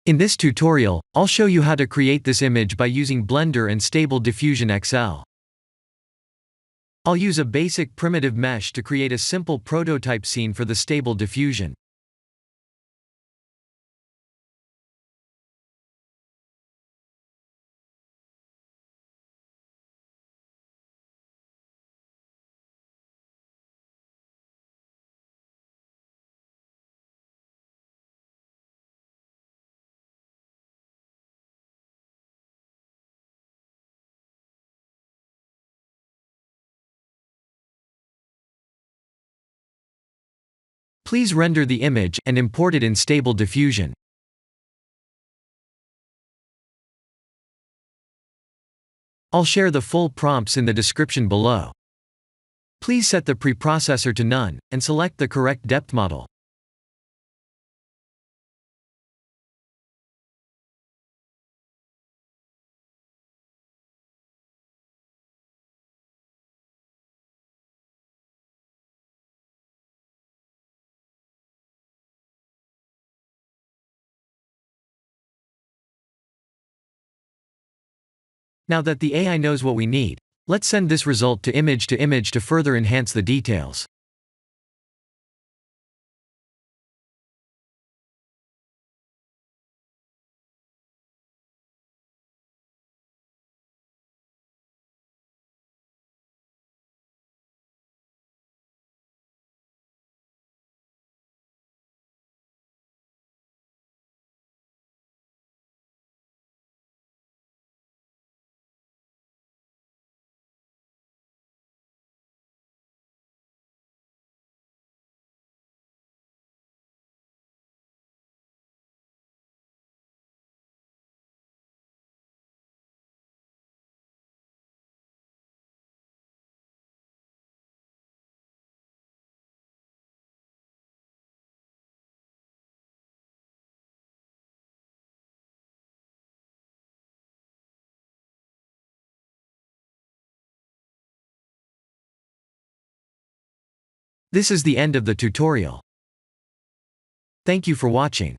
In this tutorial, I'll show you how to create this image by using Blender and Stable Diffusion XL. I'll use a basic primitive mesh to create a simple prototype scene for the Stable Diffusion. Please render the image and import it in Stable Diffusion. I'll share the full prompts in the description below. Please set the preprocessor to none, and select the correct depth model. Now that the AI knows what we need, let's send this result to image to further enhance the details. This is the end of the tutorial. Thank you for watching.